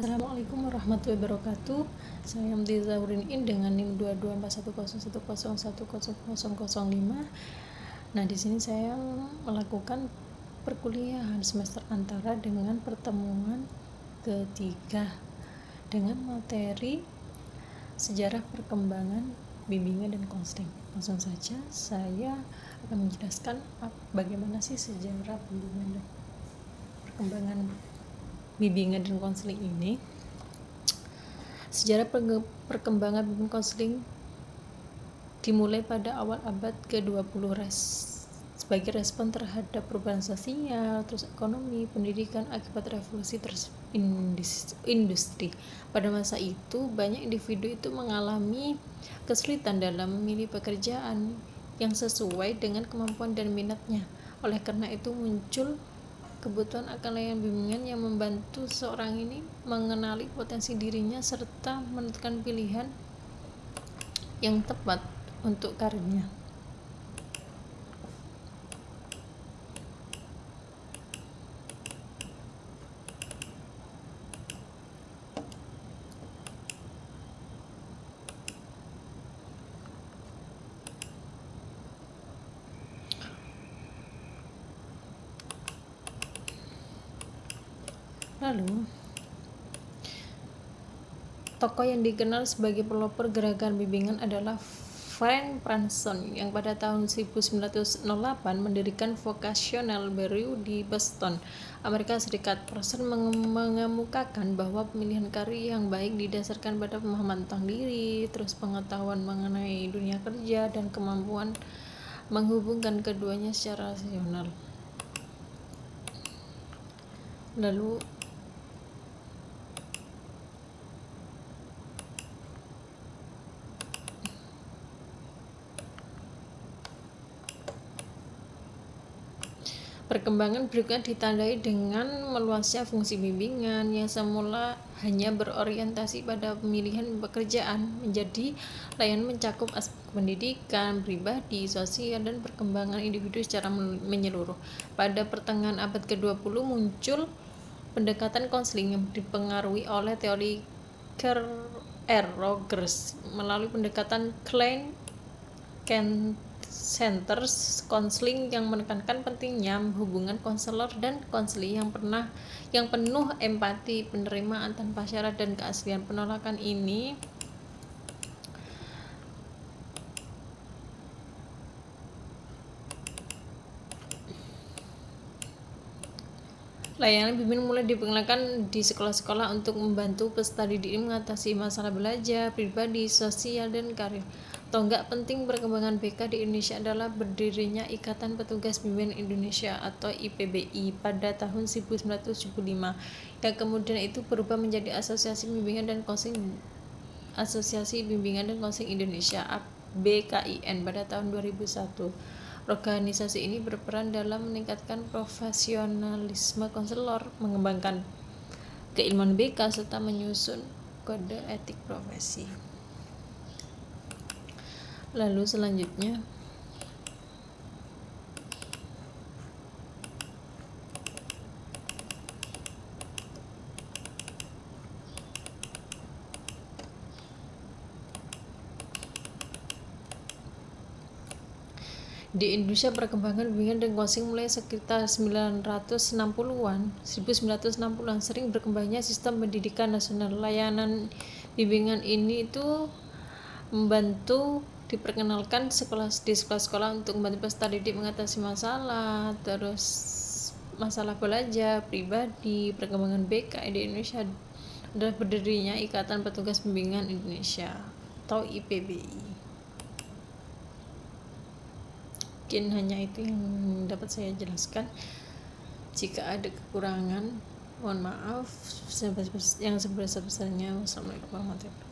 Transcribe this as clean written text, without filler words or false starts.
Assalamualaikum warahmatullahi wabarakatuh. Saya Mti Zaurin In dengan NIM 224101101005. Nah, di sini saya melakukan perkuliahan semester antara dengan pertemuan ketiga dengan materi sejarah perkembangan bimbingan dan konseling. Langsung saja saya akan menjelaskan bagaimana sih sejarah bimbingan dan perkembangan bimbingan dan konseling ini. Sejarah perkembangan bimbingan konseling dimulai pada awal abad ke-20 sebagai respon terhadap perubahan sosial, terus ekonomi, pendidikan akibat revolusi industri. Pada masa itu, banyak individu itu mengalami kesulitan dalam memilih pekerjaan yang sesuai dengan kemampuan dan minatnya. Oleh karena itu muncul kebutuhan akan layanan bimbingan yang membantu seorang ini mengenali potensi dirinya serta menentukan pilihan yang tepat untuk karirnya. Lalu, tokoh yang dikenal sebagai pelopor gerakan bimbingan adalah Frank Pranson yang pada tahun 1908 mendirikan Vocational Bureau di Boston, Amerika Serikat. Pranson mengemukakan bahwa pemilihan karir yang baik didasarkan pada pemahaman tentang diri, terus pengetahuan mengenai dunia kerja, dan kemampuan menghubungkan keduanya secara rasional. Lalu perkembangan berikutnya ditandai dengan meluasnya fungsi bimbingan yang semula hanya berorientasi pada pemilihan pekerjaan menjadi layanan mencakup aspek pendidikan, pribadi, sosial, dan perkembangan individu secara menyeluruh. Pada pertengahan abad ke-20 muncul pendekatan konseling yang dipengaruhi oleh teori Carl R. Rogers melalui pendekatan Klein Centers Counseling yang menekankan pentingnya hubungan konselor dan konseli yang penuh empati, penerimaan tanpa syarat, dan keaslian. Penolakan ini layanan bimbingan mulai diperkenalkan di sekolah-sekolah untuk membantu peserta didik mengatasi masalah belajar, pribadi, sosial, dan karir. Tonggak penting perkembangan BK di Indonesia adalah berdirinya Ikatan Petugas Bimbingan Indonesia atau IPBI pada tahun 1975 yang kemudian itu berubah menjadi Asosiasi Bimbingan dan Konseling Indonesia (BKIN) pada tahun 2001. Organisasi ini berperan dalam meningkatkan profesionalisme konselor, mengembangkan keilmuan BK, serta menyusun kode etik profesi. Lalu selanjutnya di Indonesia perkembangan bimbingan dan konseling mulai sekitar 1960-an sering berkembangnya sistem pendidikan nasional. Layanan bimbingan ini itu membantu diperkenalkan di sekolah-sekolah untuk membantu peserta didik mengatasi masalah, terus masalah belajar, pribadi, perkembangan BK di Indonesia adalah berdirinya Ikatan Petugas Bimbingan Indonesia atau IPBI. Mungkin hanya itu yang dapat saya jelaskan. Jika ada kekurangan, mohon maaf yang sebesar-besarnya. Wassalamualaikum warahmatullahi wabarakatuh.